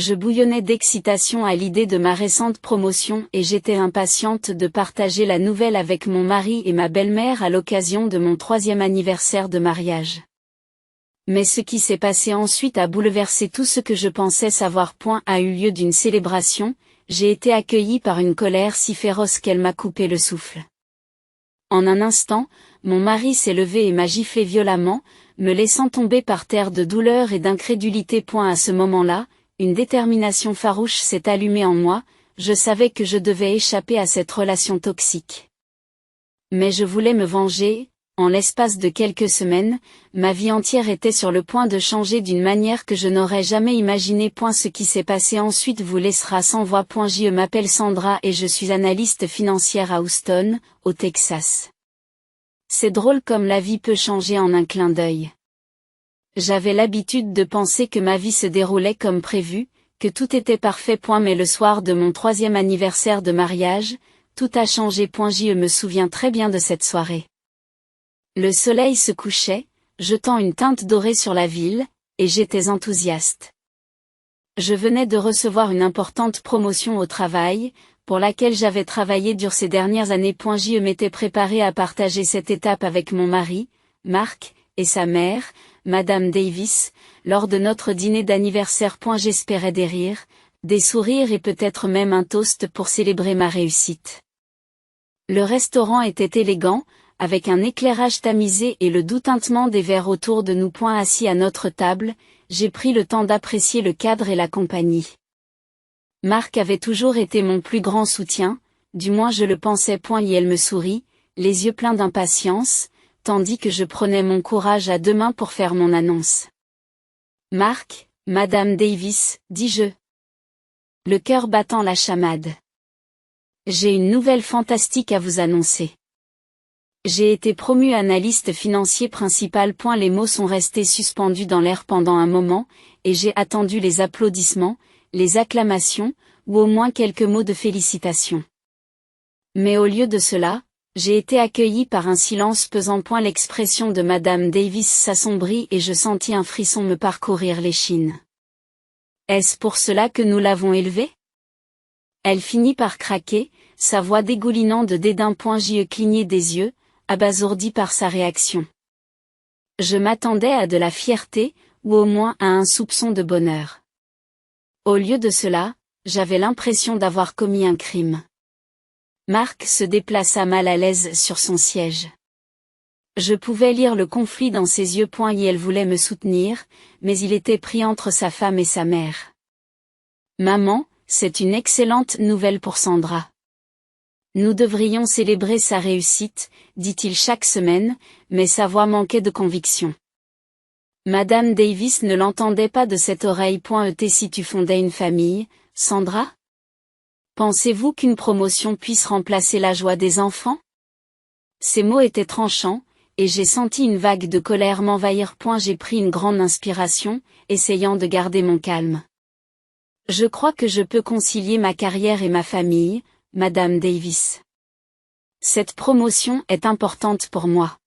Je bouillonnais d'excitation à l'idée de ma récente promotion et j'étais impatiente de partager la nouvelle avec mon mari et ma belle-mère à l'occasion de mon 3e anniversaire de mariage. Mais ce qui s'est passé ensuite a bouleversé tout ce que je pensais savoir. A eu lieu d'une célébration, j'ai été accueillie par une colère si féroce qu'elle m'a coupé le souffle. En un instant, mon mari s'est levé et m'a giflé violemment, me laissant tomber par terre de douleur et d'incrédulité. À ce moment-là, une détermination farouche s'est allumée en moi, je savais que je devais échapper à cette relation toxique. Mais je voulais me venger, en l'espace de quelques semaines, ma vie entière était sur le point de changer d'une manière que je n'aurais jamais imaginée. Ce qui s'est passé ensuite vous laissera sans voix. Je m'appelle Sandra et je suis analyste financière à Houston, au Texas. C'est drôle comme la vie peut changer en un clin d'œil. J'avais l'habitude de penser que ma vie se déroulait comme prévu, que tout était parfait. Mais le soir de mon 3e anniversaire de mariage, tout a changé. Je me souviens très bien de cette soirée. Le soleil se couchait, jetant une teinte dorée sur la ville, et j'étais enthousiaste. Je venais de recevoir une importante promotion au travail, pour laquelle j'avais travaillé dur ces dernières années. Je m'étais préparé à partager cette étape avec mon mari, Mark, et sa mère, Madame Davis, lors de notre dîner d'anniversaire. J'espérais des rires, des sourires et peut-être même un toast pour célébrer ma réussite. Le restaurant était élégant, avec un éclairage tamisé et le doux tintement des verres autour de nous. Assis à notre table, j'ai pris le temps d'apprécier le cadre et la compagnie. Marc avait toujours été mon plus grand soutien, du moins je le pensais. Et elle me sourit, les yeux pleins d'impatience, tandis que je prenais mon courage à 2 mains pour faire mon annonce. Marc, Madame Davis, dis-je. Le cœur battant la chamade. J'ai une nouvelle fantastique à vous annoncer. J'ai été promu analyste financier principal. Les mots sont restés suspendus dans l'air pendant un moment, et j'ai attendu les applaudissements, les acclamations, ou au moins quelques mots de félicitations. Mais au lieu de cela, j'ai été accueilli par un silence pesant. L'expression de Madame Davis s'assombrit et je sentis un frisson me parcourir l'échine. Est-ce pour cela que nous l'avons élevée ? Elle finit par craquer, sa voix dégoulinant de dédain. J'y clignai des yeux, abasourdi par sa réaction. Je m'attendais à de la fierté, ou au moins à un soupçon de bonheur. Au lieu de cela, j'avais l'impression d'avoir commis un crime. Marc se déplaça mal à l'aise sur son siège. Je pouvais lire le conflit dans ses yeux. Et elle voulait me soutenir, mais il était pris entre sa femme et sa mère. Maman, c'est une excellente nouvelle pour Sandra. Nous devrions célébrer sa réussite, dit-il chaque semaine, mais sa voix manquait de conviction. Madame Davis ne l'entendait pas de cette oreille. Si tu fondais une famille, Sandra ? Pensez-vous qu'une promotion puisse remplacer la joie des enfants ? Ces mots étaient tranchants, et j'ai senti une vague de colère m'envahir. J'ai pris une grande inspiration, essayant de garder mon calme. Je crois que je peux concilier ma carrière et ma famille, Madame Davis. Cette promotion est importante pour moi.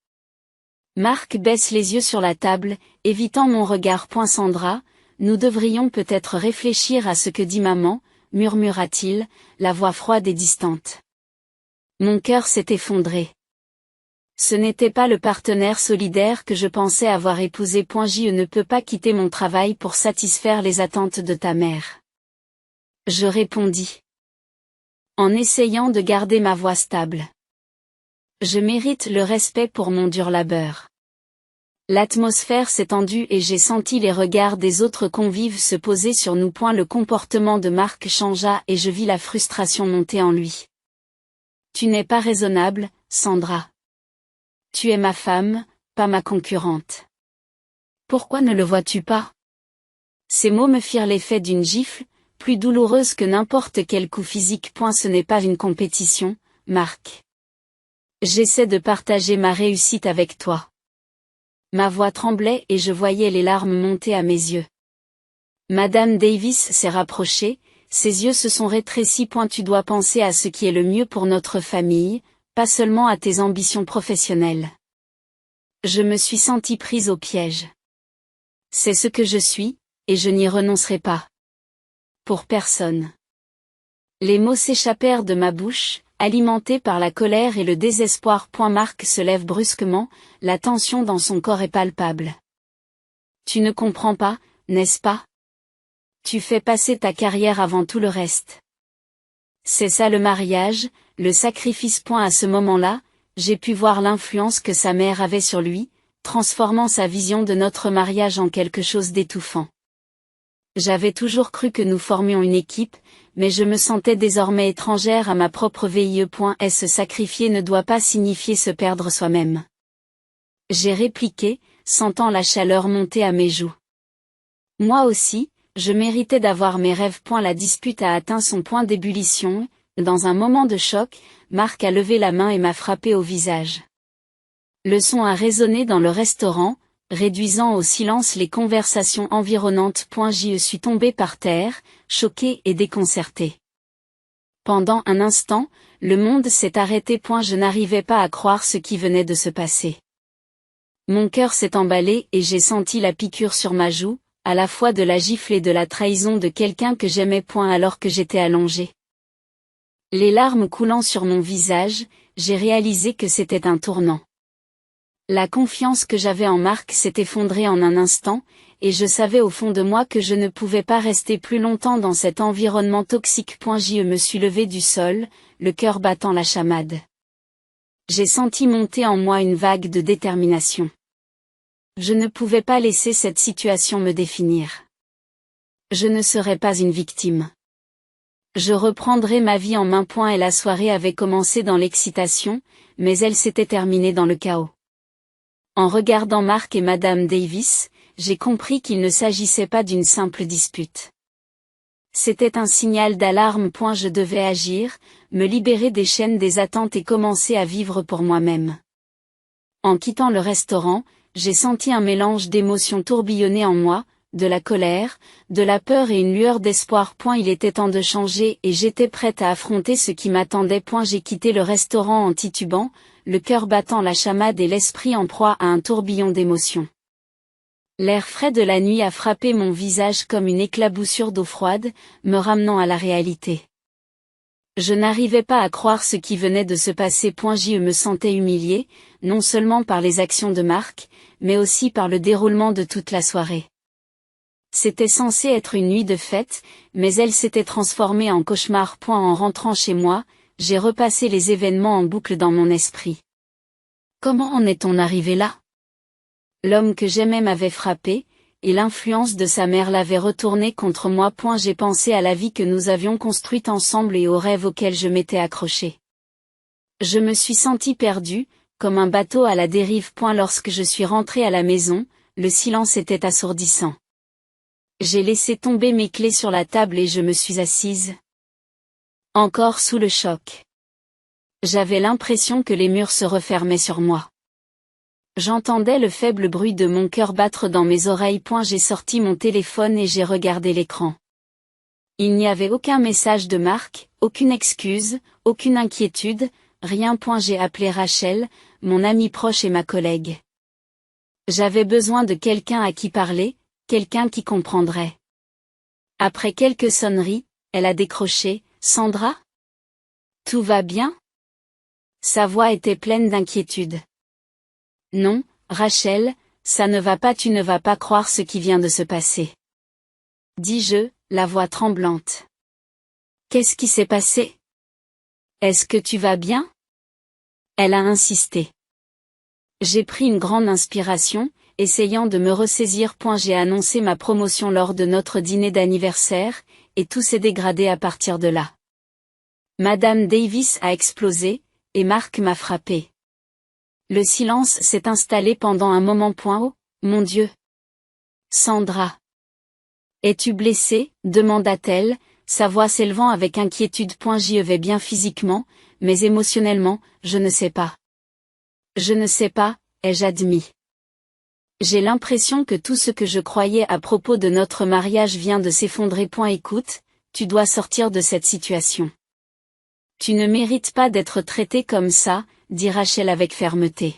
Marc baisse les yeux sur la table, évitant mon regard. Sandra, nous devrions peut-être réfléchir à ce que dit maman, murmura-t-il, la voix froide et distante. Mon cœur s'est effondré. Ce n'était pas le partenaire solidaire que je pensais avoir épousé. Je ne peux pas quitter mon travail pour satisfaire les attentes de ta mère. Je répondis. En essayant de garder ma voix stable. Je mérite le respect pour mon dur labeur. L'atmosphère s'est tendue et j'ai senti les regards des autres convives se poser sur nous. Le comportement de Marc changea et je vis la frustration monter en lui. Tu n'es pas raisonnable, Sandra. Tu es ma femme, pas ma concurrente. Pourquoi ne le vois-tu pas ? Ces mots me firent l'effet d'une gifle, plus douloureuse que n'importe quel coup physique. Ce n'est pas une compétition, Marc. J'essaie de partager ma réussite avec toi. Ma voix tremblait et je voyais les larmes monter à mes yeux. Madame Davis s'est rapprochée, ses yeux se sont rétrécis. Tu dois penser à ce qui est le mieux pour notre famille, pas seulement à tes ambitions professionnelles. Je me suis sentie prise au piège. C'est ce que je suis, et je n'y renoncerai pas. Pour personne. Les mots s'échappèrent de ma bouche, alimentés par la colère et le désespoir. Marc se lève brusquement, la tension dans son corps est palpable. Tu ne comprends pas, n'est-ce pas? Tu fais passer ta carrière avant tout le reste. C'est ça le mariage, le sacrifice. À ce moment-là, j'ai pu voir l'influence que sa mère avait sur lui, transformant sa vision de notre mariage en quelque chose d'étouffant. J'avais toujours cru que nous formions une équipe, mais je me sentais désormais étrangère à ma propre vie. Se sacrifier ne doit pas signifier se perdre soi-même. J'ai répliqué, sentant la chaleur monter à mes joues. Moi aussi, je méritais d'avoir mes rêves. La dispute a atteint son point d'ébullition. Dans un moment de choc, Marc a levé la main et m'a frappé au visage. Le son a résonné dans le restaurant, réduisant au silence les conversations environnantes. Je suis tombée par terre, choquée et déconcertée. Pendant un instant, le monde s'est arrêté. Je n'arrivais pas à croire ce qui venait de se passer. Mon cœur s'est emballé et j'ai senti la piqûre sur ma joue, à la fois de la gifle et de la trahison de quelqu'un que j'aimais. Alors que j'étais allongée, les larmes coulant sur mon visage, j'ai réalisé que c'était un tournant. La confiance que j'avais en Marc s'est effondrée en un instant, et je savais au fond de moi que je ne pouvais pas rester plus longtemps dans cet environnement toxique. Je me suis levée du sol, le cœur battant la chamade. J'ai senti monter en moi une vague de détermination. Je ne pouvais pas laisser cette situation me définir. Je ne serais pas une victime. Je reprendrai ma vie en main. Et la soirée avait commencé dans l'excitation, mais elle s'était terminée dans le chaos. En regardant Marc et Madame Davis, j'ai compris qu'il ne s'agissait pas d'une simple dispute. C'était un signal d'alarme. Je devais agir, me libérer des chaînes des attentes et commencer à vivre pour moi-même. En quittant le restaurant, j'ai senti un mélange d'émotions tourbillonner en moi, de la colère, de la peur et une lueur d'espoir. Il était temps de changer et j'étais prête à affronter ce qui m'attendait. J'ai quitté le restaurant en titubant, le cœur battant la chamade et l'esprit en proie à un tourbillon d'émotions. L'air frais de la nuit a frappé mon visage comme une éclaboussure d'eau froide, me ramenant à la réalité. Je n'arrivais pas à croire ce qui venait de se passer. Je me sentais humiliée, non seulement par les actions de Marc, mais aussi par le déroulement de toute la soirée. C'était censé être une nuit de fête, mais elle s'était transformée en cauchemar. En rentrant chez moi, j'ai repassé les événements en boucle dans mon esprit. Comment en est-on arrivé là? L'homme que j'aimais m'avait frappé, et l'influence de sa mère l'avait retourné contre moi. J'ai pensé à la vie que nous avions construite ensemble et aux rêves auxquels je m'étais accrochée. Je me suis sentie perdue, comme un bateau à la dérive. Lorsque je suis rentrée à la maison, le silence était assourdissant. J'ai laissé tomber mes clés sur la table et je me suis assise. Encore sous le choc. J'avais l'impression que les murs se refermaient sur moi. J'entendais le faible bruit de mon cœur battre dans mes oreilles. J'ai sorti mon téléphone et j'ai regardé l'écran. Il n'y avait aucun message de Marc, aucune excuse, aucune inquiétude, rien. J'ai appelé Rachel, mon amie proche et ma collègue. J'avais besoin de quelqu'un à qui parler, quelqu'un qui comprendrait. Après quelques sonneries, elle a décroché. Sandra? Tout va bien? Sa voix était pleine d'inquiétude. Non, Rachel, ça ne va pas. Tu ne vas pas croire ce qui vient de se passer. Dis-je, la voix tremblante. Qu'est-ce qui s'est passé? Est-ce que tu vas bien? Elle a insisté. J'ai pris une grande inspiration, essayant de me ressaisir. J'ai annoncé ma promotion lors de notre dîner d'anniversaire, et tout s'est dégradé à partir de là. Madame Davis a explosé, et Marc m'a frappé. Le silence s'est installé pendant un moment. Oh, mon Dieu! Sandra! Es-tu blessée? Demanda-t-elle, sa voix s'élevant avec inquiétude. J'y vais bien physiquement, mais émotionnellement, je ne sais pas. Je ne sais pas, ai-je admis. J'ai l'impression que tout ce que je croyais à propos de notre mariage vient de s'effondrer. Écoute, tu dois sortir de cette situation. Tu ne mérites pas d'être traité comme ça, dit Rachel avec fermeté.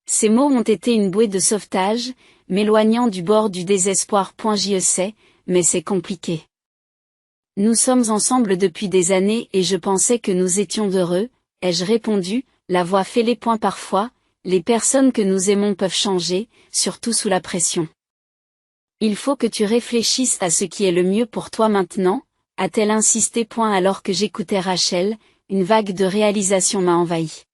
Ces mots ont été une bouée de sauvetage, m'éloignant du bord du désespoir. J'y sais, mais c'est compliqué. Nous sommes ensemble depuis des années et je pensais que nous étions heureux, ai-je répondu, la voix fêlée. Parfois, les personnes que nous aimons peuvent changer, surtout sous la pression. Il faut que tu réfléchisses à ce qui est le mieux pour toi maintenant, a-t-elle insisté. Alors que j'écoutais Rachel, une vague de réalisation m'a envahi.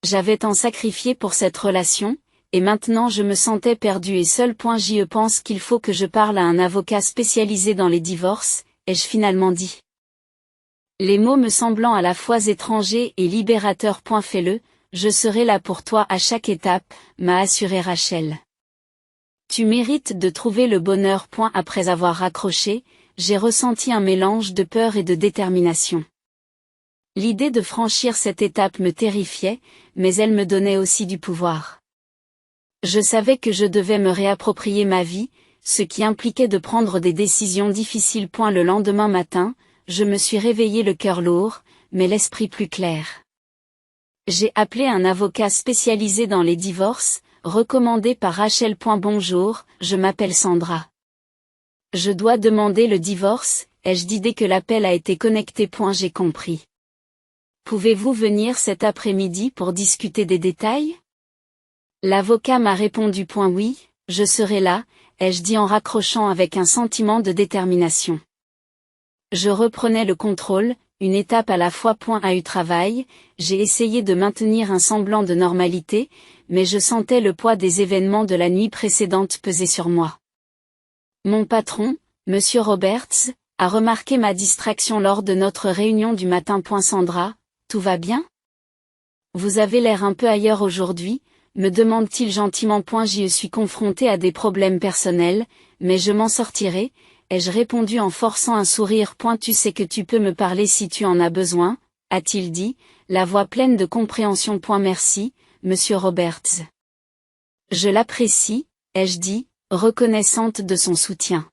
J'avais tant sacrifié pour cette relation, et maintenant je me sentais perdue et seule. Je pense qu'il faut que je parle à un avocat spécialisé dans les divorces, ai-je finalement dit. Les mots me semblant à la fois étrangers et libérateurs. Fais-le, je serai là pour toi à chaque étape, m'a assuré Rachel. Tu mérites de trouver le bonheur. Après avoir raccroché, j'ai ressenti un mélange de peur et de détermination. L'idée de franchir cette étape me terrifiait, mais elle me donnait aussi du pouvoir. Je savais que je devais me réapproprier ma vie, ce qui impliquait de prendre des décisions difficiles. Le lendemain matin, je me suis réveillée le cœur lourd, mais l'esprit plus clair. J'ai appelé un avocat spécialisé dans les divorces, recommandé par Rachel. Bonjour, je m'appelle Sandra. Je dois demander le divorce, ai-je dit dès que l'appel a été connecté. J'ai compris. Pouvez-vous venir cet après-midi pour discuter des détails? L'avocat m'a répondu. Oui, je serai là, ai-je dit en raccrochant avec un sentiment de détermination. Je reprenais le contrôle, une étape à la fois. À eu travail, j'ai essayé de maintenir un semblant de normalité, mais je sentais le poids des événements de la nuit précédente peser sur moi. Mon patron, Monsieur Roberts, a remarqué ma distraction lors de notre réunion du matin. Sandra, tout va bien? Vous avez l'air un peu ailleurs aujourd'hui, me demande-t-il gentiment. Je suis confronté à des problèmes personnels, mais je m'en sortirai, ai-je répondu en forçant un sourire. Tu sais que tu peux me parler si tu en as besoin, a-t-il dit, la voix pleine de compréhension. Merci, Monsieur Roberts. Je l'apprécie, ai-je dit, reconnaissante de son soutien.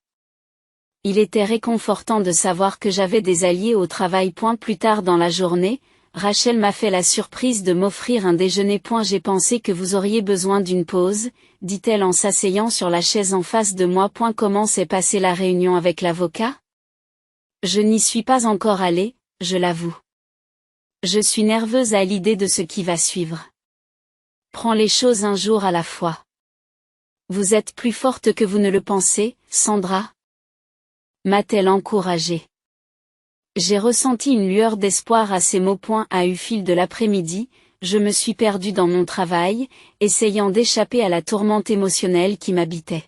Il était réconfortant de savoir que j'avais des alliés au travail. Plus tard dans la journée, Rachel m'a fait la surprise de m'offrir un déjeuner. J'ai pensé que vous auriez besoin d'une pause, dit-elle en s'asseyant sur la chaise en face de moi. Comment s'est passée la réunion avec l'avocat? Je n'y suis pas encore allée, je l'avoue. Je suis nerveuse à l'idée de ce qui va suivre. Prends les choses un jour à la fois. Vous êtes plus forte que vous ne le pensez, Sandra? M'a-t-elle encouragée. J'ai ressenti une lueur d'espoir à ces mots. À eu fil de l'après-midi, je me suis perdue dans mon travail, essayant d'échapper à la tourmente émotionnelle qui m'habitait.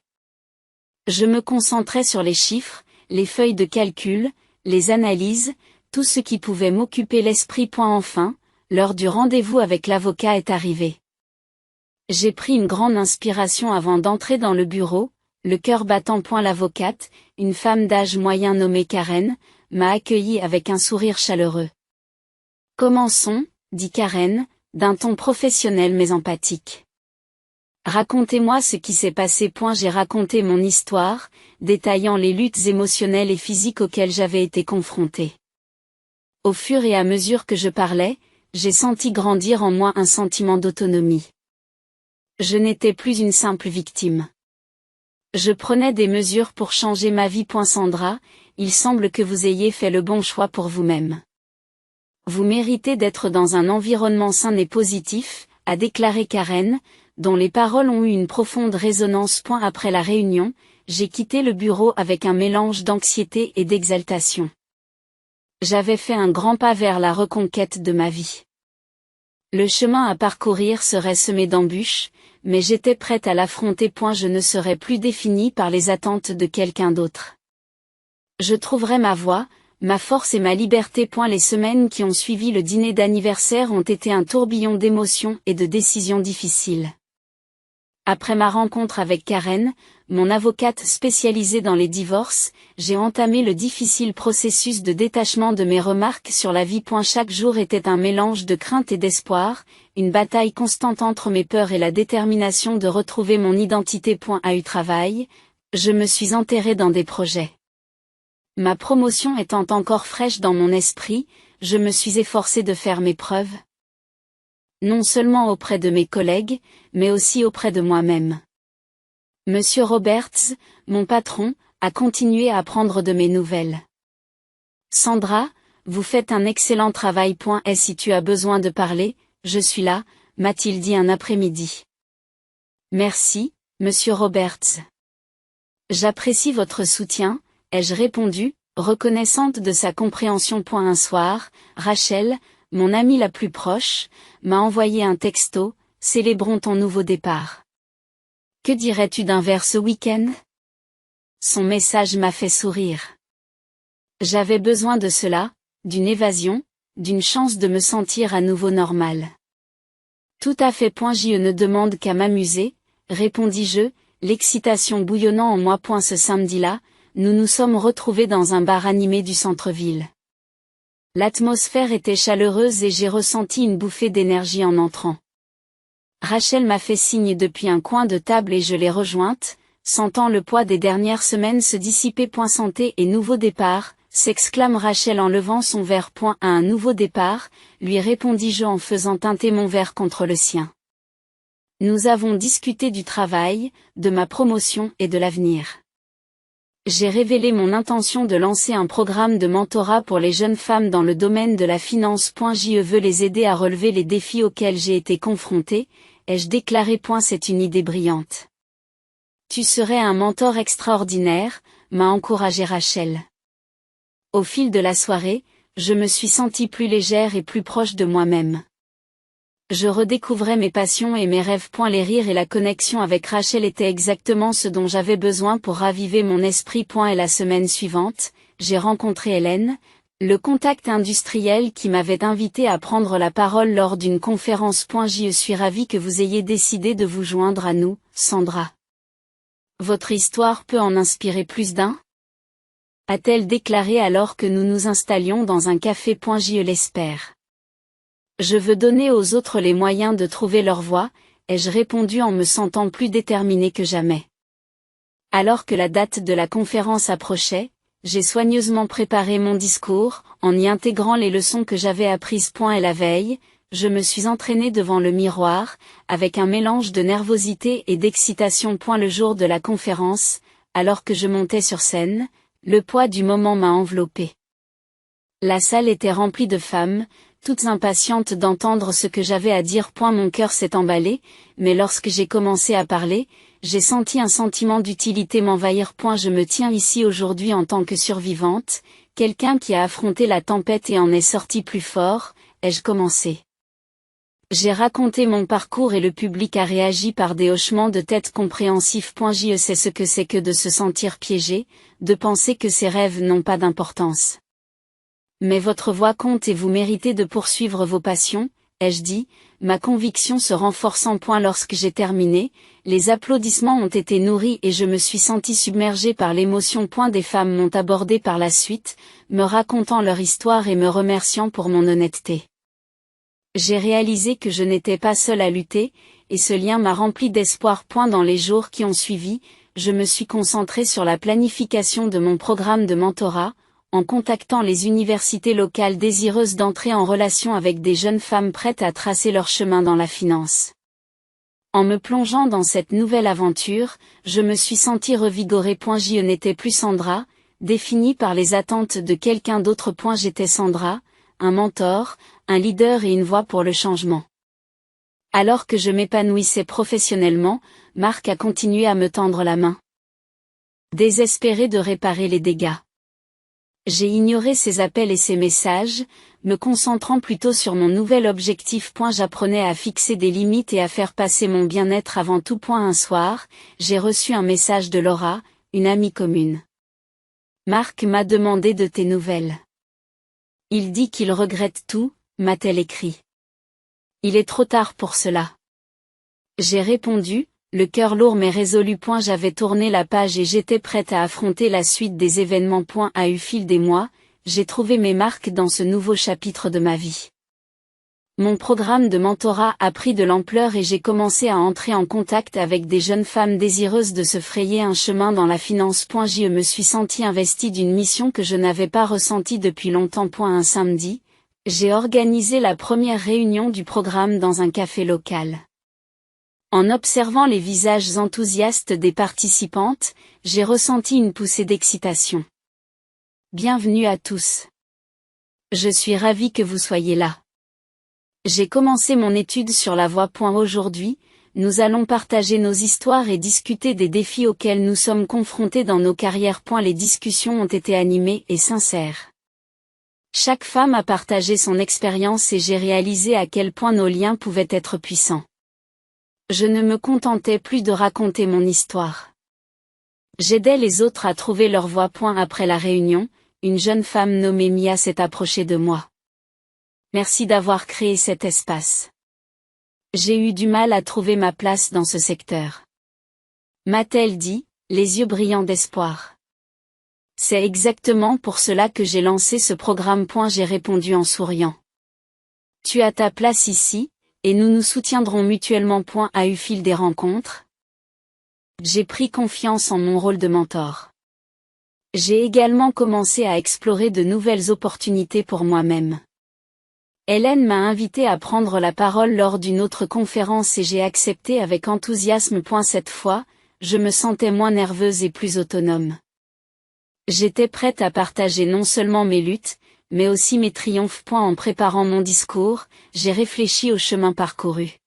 Je me concentrais sur les chiffres, les feuilles de calcul, les analyses, tout ce qui pouvait m'occuper l'esprit. Enfin, l'heure du rendez-vous avec l'avocat est arrivée. J'ai pris une grande inspiration avant d'entrer dans le bureau, le cœur battant. L'avocate, une femme d'âge moyen nommée Karen, m'a accueilli avec un sourire chaleureux. Commençons, dit Karen, d'un ton professionnel mais empathique. Racontez-moi ce qui s'est passé. J'ai raconté mon histoire, détaillant les luttes émotionnelles et physiques auxquelles j'avais été confrontée. Au fur et à mesure que je parlais, j'ai senti grandir en moi un sentiment d'autonomie. Je n'étais plus une simple victime. Je prenais des mesures pour changer ma vie. Sandra, il semble que vous ayez fait le bon choix pour vous-même. Vous méritez d'être dans un environnement sain et positif, a déclaré Karen, dont les paroles ont eu une profonde résonance. Après la réunion, j'ai quitté le bureau avec un mélange d'anxiété et d'exaltation. J'avais fait un grand pas vers la reconquête de ma vie. Le chemin à parcourir serait semé d'embûches, mais j'étais prête à l'affronter. Je ne serais plus définie par les attentes de quelqu'un d'autre. Je trouverai ma voie, ma force et ma liberté. Les semaines qui ont suivi le dîner d'anniversaire ont été un tourbillon d'émotions et de décisions difficiles. Après ma rencontre avec Karen, mon avocate spécialisée dans les divorces, j'ai entamé le difficile processus de détachement de mes remarques sur la vie. Chaque jour était un mélange de crainte et d'espoir, une bataille constante entre mes peurs et la détermination de retrouver mon identité. À eu travail, je me suis enterrée dans des projets. Ma promotion étant encore fraîche dans mon esprit, je me suis efforcée de faire mes preuves. Non seulement auprès de mes collègues, mais aussi auprès de moi-même. Monsieur Roberts, mon patron, a continué à prendre de mes nouvelles. Sandra, vous faites un excellent travail. Et si tu as besoin de parler, je suis là, m'a-t-il dit un après-midi. Merci, monsieur Roberts. J'apprécie votre soutien, ai-je répondu, reconnaissante de sa compréhension. Un soir, Rachel, mon amie la plus proche, m'a envoyé un texto, célébrons ton nouveau départ. Que dirais-tu d'un verre ce week-end? Son message m'a fait sourire. J'avais besoin de cela, d'une évasion, d'une chance de me sentir à nouveau normal. Tout à fait. Je ne demande qu'à m'amuser, répondis-je, l'excitation bouillonnant en moi. Ce samedi-là, nous nous sommes retrouvés dans un bar animé du centre-ville. L'atmosphère était chaleureuse et j'ai ressenti une bouffée d'énergie en entrant. Rachel m'a fait signe depuis un coin de table et je l'ai rejointe, sentant le poids des dernières semaines se dissiper. Santé et nouveau départ, s'exclame Rachel en levant son verre. À un nouveau départ, lui répondis-je en faisant teinter mon verre contre le sien. Nous avons discuté du travail, de ma promotion et de l'avenir. J'ai révélé mon intention de lancer un programme de mentorat pour les jeunes femmes dans le domaine de la finance. Je veux les aider à relever les défis auxquels j'ai été confrontée, ai-je déclaré. C'est une idée brillante. Tu serais un mentor extraordinaire, m'a encouragé Rachel. Au fil de la soirée, je me suis sentie plus légère et plus proche de moi-même. Je redécouvrais mes passions et mes rêves. Les rires et la connexion avec Rachel étaient exactement ce dont j'avais besoin pour raviver mon esprit. Et la semaine suivante, j'ai rencontré Hélène, le contact industriel qui m'avait invité à prendre la parole lors d'une conférence. Je suis ravie que vous ayez décidé de vous joindre à nous, Sandra. Votre histoire peut en inspirer plus d'un? A-t-elle déclaré alors que nous nous installions dans un café. Je l'espère. Je veux donner aux autres les moyens de trouver leur voie, ai-je répondu en me sentant plus déterminée que jamais. Alors que la date de la conférence approchait, j'ai soigneusement préparé mon discours, en y intégrant les leçons que j'avais apprises. Et la veille, je me suis entraînée devant le miroir, avec un mélange de nervosité et d'excitation. Le jour de la conférence, alors que je montais sur scène, le poids du moment m'a enveloppée. La salle était remplie de femmes, toutes impatientes d'entendre ce que j'avais à dire. Mon cœur s'est emballé, mais lorsque j'ai commencé à parler, j'ai senti un sentiment d'utilité m'envahir. Je me tiens ici aujourd'hui en tant que survivante, quelqu'un qui a affronté la tempête et en est sorti plus fort, ai-je commencé. J'ai raconté mon parcours et le public a réagi par des hochements de tête compréhensifs. Je sais ce que c'est que de se sentir piégé, de penser que ses rêves n'ont pas d'importance. Mais votre voix compte et vous méritez de poursuivre vos passions, ai-je dit, ma conviction se renforçant. Lorsque j'ai terminé, les applaudissements ont été nourris et je me suis sentie submergée par l'émotion. Des femmes m'ont abordé par la suite, me racontant leur histoire et me remerciant pour mon honnêteté. J'ai réalisé que je n'étais pas seule à lutter, et ce lien m'a rempli d'espoir. Dans les jours qui ont suivi, je me suis concentrée sur la planification de mon programme de mentorat, en contactant les universités locales désireuses d'entrer en relation avec des jeunes femmes prêtes à tracer leur chemin dans la finance. En me plongeant dans cette nouvelle aventure, je me suis sentie revigorée. Je n'étais plus Sandra, définie par les attentes de quelqu'un d'autre. J'étais Sandra, un mentor, un leader et une voix pour le changement. Alors que je m'épanouissais professionnellement, Marc a continué à me tendre la main. Désespéré de réparer les dégâts. J'ai ignoré ses appels et ses messages, me concentrant plutôt sur mon nouvel objectif. J'apprenais à fixer des limites et à faire passer mon bien-être avant tout. Un soir, j'ai reçu un message de Laura, une amie commune. Marc m'a demandé de tes nouvelles. Il dit qu'il regrette tout, m'a-t-elle écrit. Il est trop tard pour cela. J'ai répondu, le cœur lourd mais résolu. J'avais tourné la page et j'étais prête à affronter la suite des événements. À eu fil des mois, j'ai trouvé mes marques dans ce nouveau chapitre de ma vie. Mon programme de mentorat a pris de l'ampleur et j'ai commencé à entrer en contact avec des jeunes femmes désireuses de se frayer un chemin dans la finance. Je me suis sentie investie d'une mission que je n'avais pas ressentie depuis longtemps. Un samedi, j'ai organisé la première réunion du programme dans un café local. En observant les visages enthousiastes des participantes, j'ai ressenti une poussée d'excitation. Bienvenue à tous. Je suis ravie que vous soyez là. J'ai commencé mon étude sur la voie. Aujourd'hui, nous allons partager nos histoires et discuter des défis auxquels nous sommes confrontés dans nos carrières. Les discussions ont été animées et sincères. Chaque femme a partagé son expérience et j'ai réalisé à quel point nos liens pouvaient être puissants. Je ne me contentais plus de raconter mon histoire. J'aidais les autres à trouver leur voie. Après la réunion, une jeune femme nommée Mia s'est approchée de moi. Merci d'avoir créé cet espace. J'ai eu du mal à trouver ma place dans ce secteur. M'a-t-elle dit, les yeux brillants d'espoir. C'est exactement pour cela que j'ai lancé ce programme. J'ai répondu en souriant. Tu as ta place ici, et nous nous soutiendrons mutuellement. A eu fil des rencontres. J'ai pris confiance en mon rôle de mentor. J'ai également commencé à explorer de nouvelles opportunités pour moi-même. Hélène m'a invité à prendre la parole lors d'une autre conférence et j'ai accepté avec enthousiasme. Cette fois, je me sentais moins nerveuse et plus autonome. J'étais prête à partager non seulement mes luttes, mais aussi mes triomphes. En préparant mon discours, j'ai réfléchi au chemin parcouru.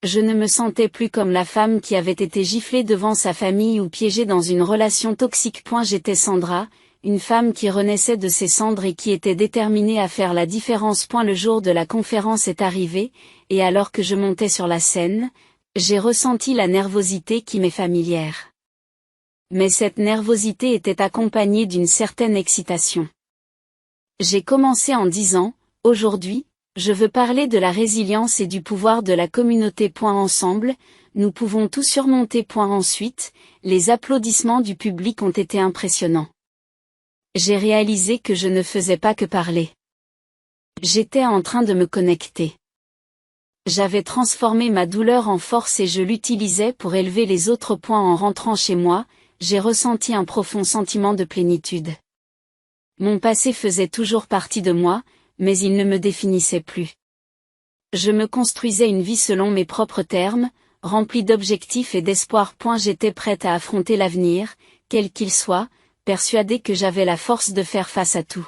Je ne me sentais plus comme la femme qui avait été giflée devant sa famille ou piégée dans une relation toxique. J'étais Sandra, une femme qui renaissait de ses cendres et qui était déterminée à faire la différence. Le jour de la conférence est arrivé, et alors que je montais sur la scène, j'ai ressenti la nervosité qui m'est familière. Mais cette nervosité était accompagnée d'une certaine excitation. J'ai commencé en disant, aujourd'hui, je veux parler de la résilience et du pouvoir de la communauté. Ensemble, nous pouvons tout surmonter. Ensuite, les applaudissements du public ont été impressionnants. J'ai réalisé que je ne faisais pas que parler. J'étais en train de me connecter. J'avais transformé ma douleur en force et je l'utilisais pour élever les autres. En rentrant chez moi, j'ai ressenti un profond sentiment de plénitude. Mon passé faisait toujours partie de moi, mais il ne me définissait plus. Je me construisais une vie selon mes propres termes, remplie d'objectifs et d'espoir. J'étais prête à affronter l'avenir, quel qu'il soit, persuadée que j'avais la force de faire face à tout.